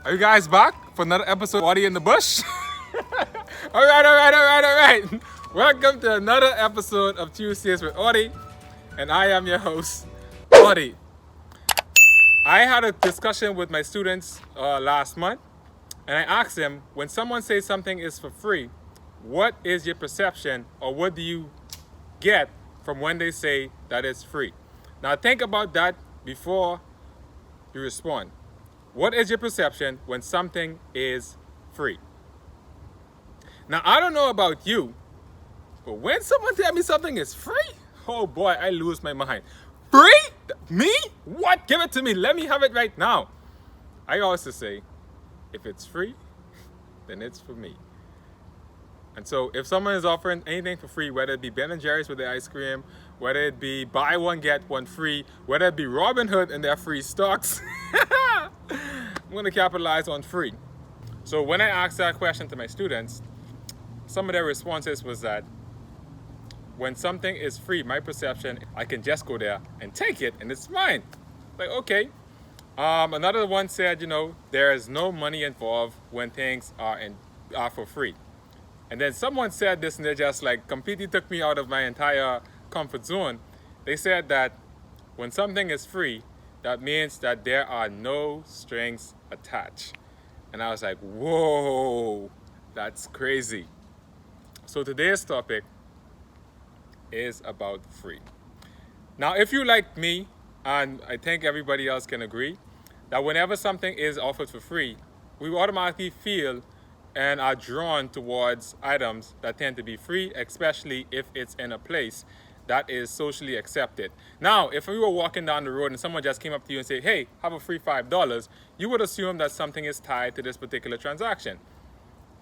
Are you guys back for another episode of Audi in the Bush? All right. Welcome to another episode of Tuesdays with Audi, and I am your host, Audi. I had a discussion with my students last month, and I asked them, when someone says something is for free, what is your perception or what do you get from when they say that it's free? Now think about that before you respond. What is your perception when something is free? Now, I don't know about you, but when someone tells me something is free, oh boy, I lose my mind. Free? Me? What? Give it to me. Let me have it right now. I also say, if it's free, then it's for me. And so if someone is offering anything for free, whether it be Ben & Jerry's with the ice cream, whether it be buy one, get one free, whether it be Robinhood and their free stocks, I'm going to capitalize on free. So when I asked that question to my students, some of their responses was that when something is free, my perception, I can just go there and take it and it's mine. Like, okay. Another one said, there is no money involved when things are for free. And then someone said this and they just like completely took me out of my entire comfort zone. They said that when something is free, that means that there are no strings attached. And I was like, whoa, that's crazy. So today's topic is about free. Now, if you like me, and I think everybody else can agree, that whenever something is offered for free, we automatically feel and are drawn towards items that tend to be free, especially if it's in a place that is socially accepted. Now, if we were walking down the road and someone just came up to you and said, hey, have a free $5, you would assume that something is tied to this particular transaction.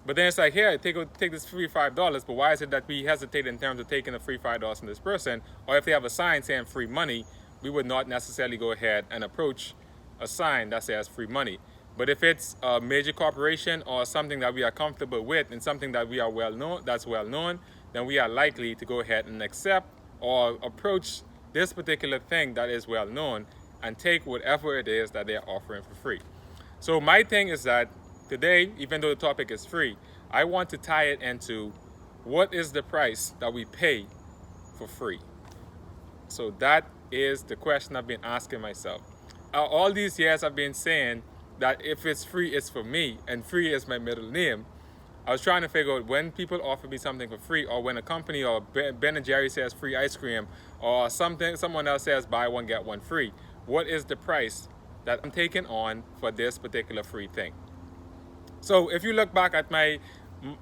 But then it's like, here, take this free $5, but why is it that we hesitate in terms of taking a free $5 from this person? Or if they have a sign saying free money, we would not necessarily go ahead and approach a sign that says free money. But if it's a major corporation or something that we are comfortable with and something that we are that's well known, then we are likely to go ahead and accept or approach this particular thing that is well known and take whatever it is that they're offering for free. So my thing is that today, even though the topic is free, I want to tie it into what is the price that we pay for free. So that is the question I've been asking myself. All these years I've been saying that if it's free, it's for me, and free is my middle name. I was trying to figure out when people offer me something for free, or when a company or Ben & Jerry says free ice cream, or someone else says buy one, get one free. What is the price that I'm taking on for this particular free thing? So if you look back at my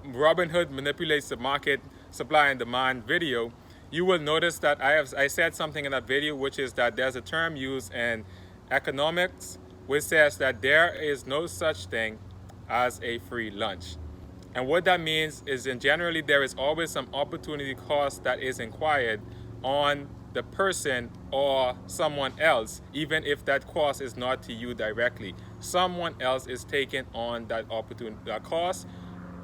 Robinhood manipulates the market supply and demand video, you will notice that I said something in that video, which is that there's a term used in economics which says that there is no such thing as a free lunch. And what that means is, generally, there is always some opportunity cost that is inquired on the person or someone else, even if that cost is not to you directly. Someone else is taking on that opportunity, that cost,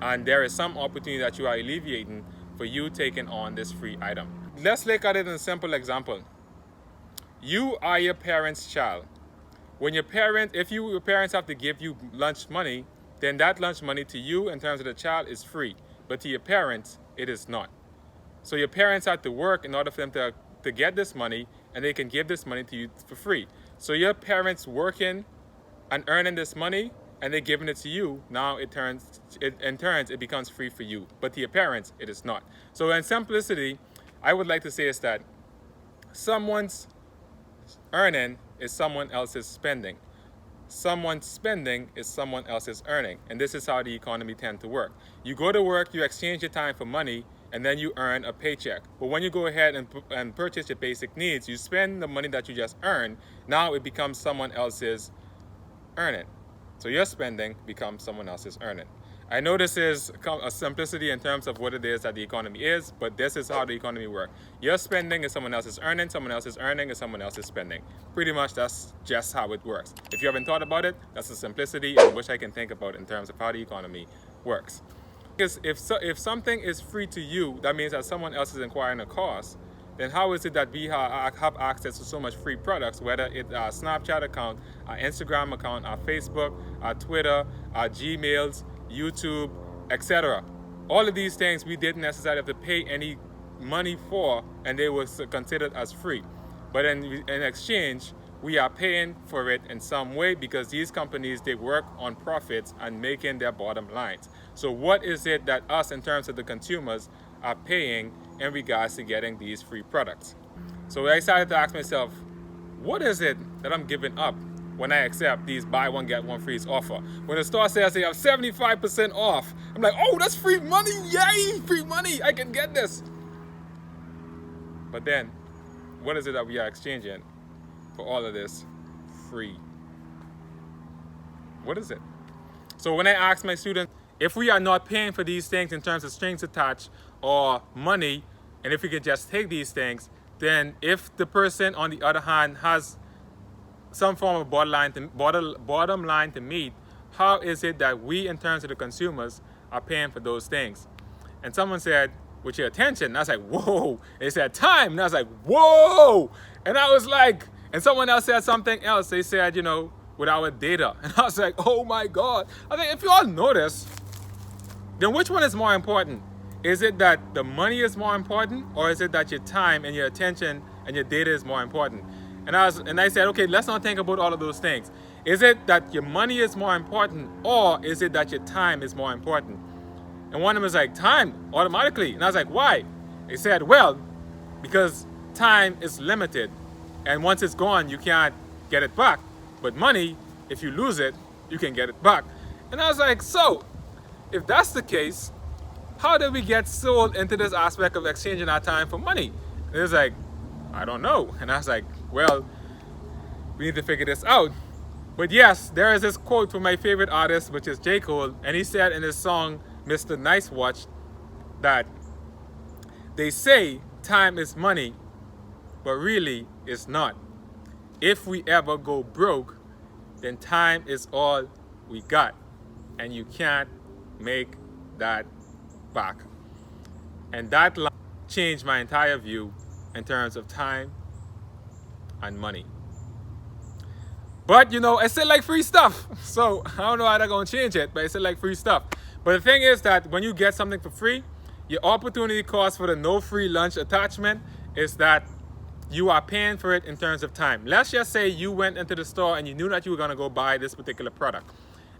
and there is some opportunity that you are alleviating for you taking on this free item. Let's look at it in a simple example. You are your parents' child. When your parents have to give you lunch money, then that lunch money to you in terms of the child is free, but to your parents, it is not. So your parents have to work in order for them to get this money, and they can give this money to you for free. So your parents working and earning this money, and they're giving it to you, now it becomes free for you, but to your parents, it is not. So in simplicity, I would like to say is that someone's earning is someone else's spending. Someone's spending is someone else's earning. And this is how the economy tends to work. You go to work, you exchange your time for money, and then you earn a paycheck. But when you go ahead and purchase your basic needs, you spend the money that you just earned. Now it becomes someone else's earning. So your spending becomes someone else's earning. I know this is a simplicity in terms of what it is that the economy is, but this is how the economy works. Your spending is someone else's earning is someone else's spending. Pretty much that's just how it works. If you haven't thought about it, that's the simplicity in which I can think about in terms of how the economy works. Because if something is free to you, that means that someone else is acquiring a cost, then how is it that we have access to so much free products, whether it's our Snapchat account, our Instagram account, our Facebook, our Twitter, our Gmails, YouTube, etc. All of these things we didn't necessarily have to pay any money for, and they were considered as free. But in exchange, we are paying for it in some way, because these companies, they work on profits and making their bottom lines. So what is it that us, in terms of the consumers, are paying in regards to getting these free products? So I started to ask myself, what is it that I'm giving up when I accept these buy one get one free offer? When the store says they have 75% off, I'm like, oh, that's free money, yay, free money, I can get this. But then, what is it that we are exchanging for all of this free? What is it? So when I ask my students, if we are not paying for these things in terms of strings attached or money, and if we can just take these things, then if the person on the other hand has some form of bottom line to meet, how is it that we, in terms of the consumers, are paying for those things? And someone said, with your attention. And I was like, whoa. They said time. And I was like, whoa. And I was like, and someone else said something else. They said, you know, with our data. And I was like, oh my God. I think if you all notice, then which one is more important? Is it that the money is more important, or is it that your time and your attention and your data is more important? And I said, okay, let's not think about all of those things. Is it that your money is more important, or is it that your time is more important? And one of them was like, time, automatically. And I was like, why? They said, well, because time is limited, and once it's gone, you can't get it back. But money, if you lose it, you can get it back. And I was like, so, if that's the case, how did we get sold into this aspect of exchanging our time for money? And it was like, I don't know. And I was like, well, we need to figure this out. But yes, there is this quote from my favorite artist, which is J. Cole, and he said in his song, Mr. Nice Watch, that they say time is money, but really it's not. If we ever go broke, then time is all we got, and you can't make that back. And that line changed my entire view in terms of time and money. But you know, I still like free stuff, so I don't know how they're gonna change it, but I still like free stuff. But the thing is that when you get something for free, your opportunity cost for the no free lunch attachment is that you are paying for it in terms of time. Let's just say you went into the store and you knew that you were going to go buy this particular product.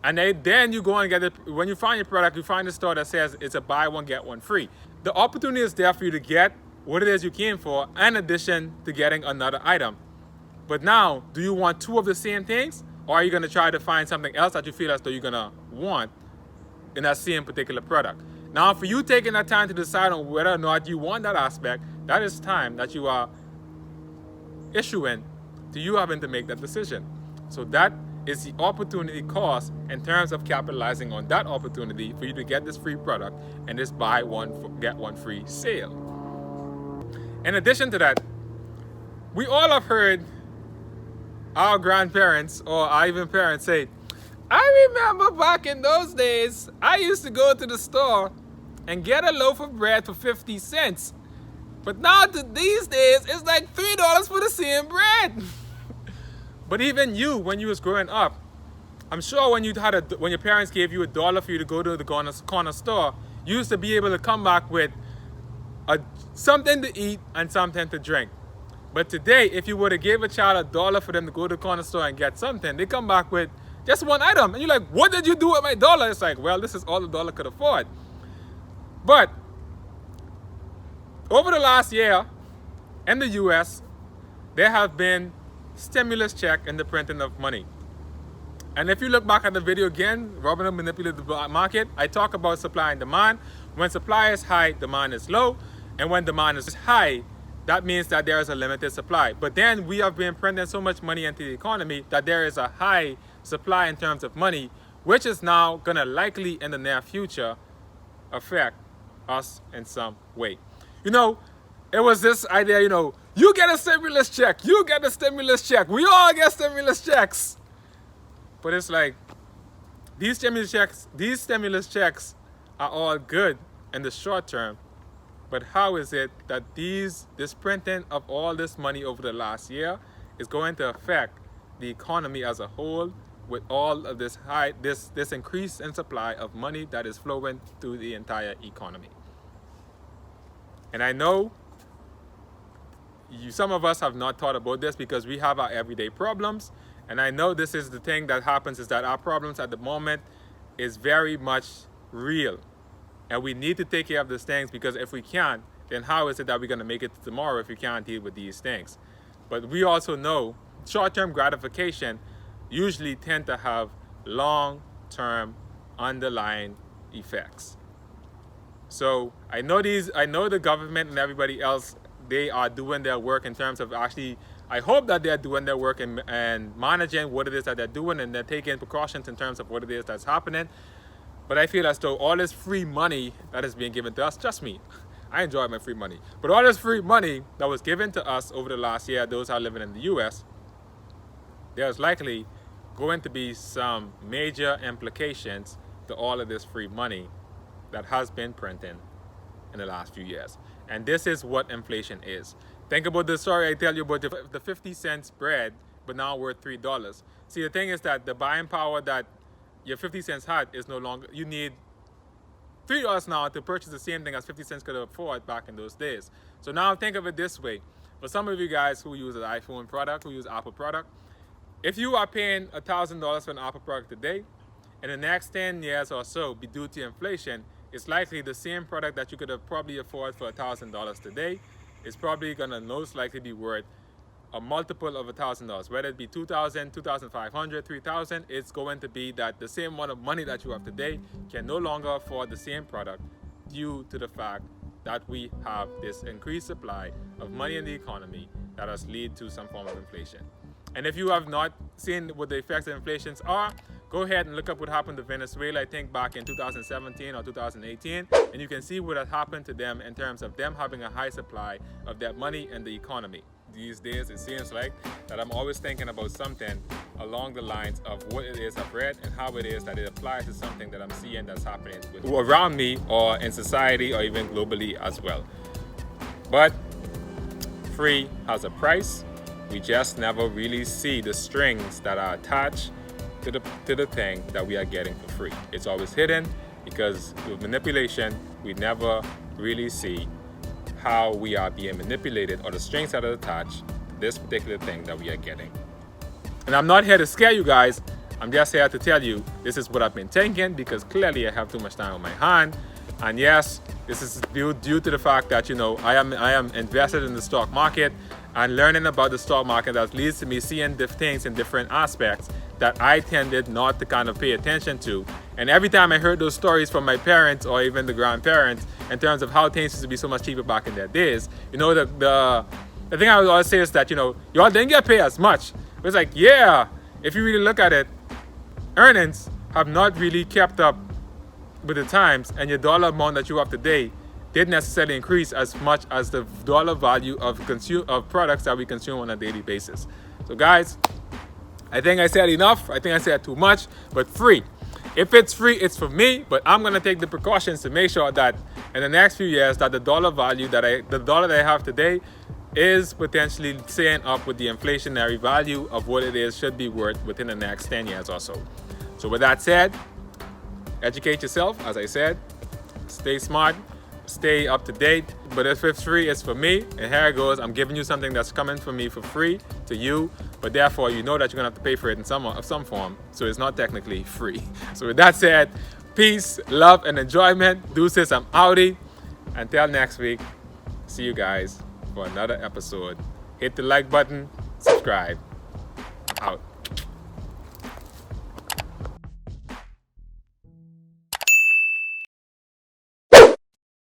And then you go and get it. When you find your product, you find a store that says it's a buy one, get one free. The opportunity is there for you to get what it is you came for, in addition to getting another item. But now, do you want two of the same things? Or are you going to try to find something else that you feel as though you're going to want in that same particular product? Now, for you taking that time to decide on whether or not you want that aspect, that is time that you are issuing to you having to make that decision. So that is the opportunity cost in terms of capitalizing on that opportunity for you to get this free product and this buy one, get one free sale. In addition to that, we all have heard our grandparents or our even parents say, I remember back in those days, I used to go to the store and get a loaf of bread for 50 cents. But now these days, it's like $3 for the same bread. But even you, when you was growing up, I'm sure when your parents gave you $1 for you to go to the corner store, you used to be able to come back with something to eat and something to drink. But today, if you were to give a child $1 for them to go to the corner store and get something, they come back with just one item. And you're like, what did you do with my $1? It's like, well, this is all the dollar could afford. But over the last year, in the US, there have been stimulus check in the printing of money. And if you look back at the video again, Robin Hood manipulated the market, I talk about supply and demand. When supply is high, demand is low. And when demand is high, that means that there is a limited supply. But then we have been printing so much money into the economy that there is a high supply in terms of money, which is now gonna likely in the near future affect us in some way. You know, it was this idea, you know, you get a stimulus check, you get a stimulus check, we all get stimulus checks. But it's like, these stimulus checks are all good in the short term, but how is it that this printing of all this money over the last year is going to affect the economy as a whole with all of this increase in supply of money that is flowing through the entire economy? And I know some of us have not thought about this because we have our everyday problems. And I know this is the thing that happens, is that our problems at the moment is very much real. And we need to take care of these things, because if we can't, then how is it that we're going to make it to tomorrow if we can't deal with these things? But we also know short-term gratification usually tend to have long-term underlying effects. So I know the government and everybody else, they are doing their work in terms of actually, I hope that they're doing their work and managing what it is that they're doing, and they're taking precautions in terms of what it is that's happening. But I feel as though all this free money that is being given to us, just me, I enjoy my free money, but all this free money that was given to us over the last year, those who are living in the US, there's likely going to be some major implications to all of this free money that has been printing in the last few years. And this is what inflation is. Think about the story I tell you about the 50 cents bread, but now worth $3. See, the thing is that the buying power that your 50 cents had is no longer, you need $3 now to purchase the same thing as 50 cents could afford back in those days. So now think of it this way. For some of you guys who use an iPhone product, who use Apple product, if you are paying $1,000 for an Apple product today, in the next 10 years or so, due to inflation, it's likely the same product that you could have probably afford for $1,000 today is probably going to most likely be worth a multiple of $1,000, whether it be $2,000, $2,500, $3,000. It's going to be that the same amount of money that you have today can no longer afford the same product due to the fact that we have this increased supply of money in the economy that has led to some form of inflation. And if you have not seen what the effects of inflation are, go ahead and look up what happened to Venezuela, I think back in 2017 or 2018, and you can see what has happened to them in terms of them having a high supply of that money in the economy. These days, it seems like that I'm always thinking about something along the lines of what it is I've read and how it is that it applies to something that I'm seeing that's happening around me or in society or even globally as well. But free has a price. We just never really see the strings that are attached to the thing that we are getting for free. It's always hidden because with manipulation, we never really see how we are being manipulated or the strings that are attached to this particular thing that we are getting. And I'm not here to scare you guys. I'm just here to tell you this is what I've been thinking, because clearly I have too much time on my hand. And yes, this is due to the fact that, I am invested in the stock market, and learning about the stock market that leads to me seeing things in different aspects that I tended not to kind of pay attention to. And every time I heard those stories from my parents or even the grandparents in terms of how things used to be so much cheaper back in their days, the thing I would always say is that, y'all didn't get paid as much. It's like, yeah, if you really look at it, earnings have not really kept up with the times, and your dollar amount that you have today didn't necessarily increase as much as the dollar value of products that we consume on a daily basis. So guys, I think I said enough. I think I said too much, but free. If it's free, it's for me, but I'm gonna take the precautions to make sure that in the next few years that the dollar value the dollar that I have today is potentially staying up with the inflationary value of what it should be worth within the next 10 years or so. So with that said, educate yourself, as I said, stay smart, stay up to date. But if it's free, it's for me. And here it goes. I'm giving you something that's coming from me for free to you, but therefore you know that you're gonna have to pay for it in some form. So it's not technically free. So with that said, peace, love, and enjoyment. Deuces, I'm Audi. Until next week, see you guys for another episode. Hit the like button, subscribe. Out.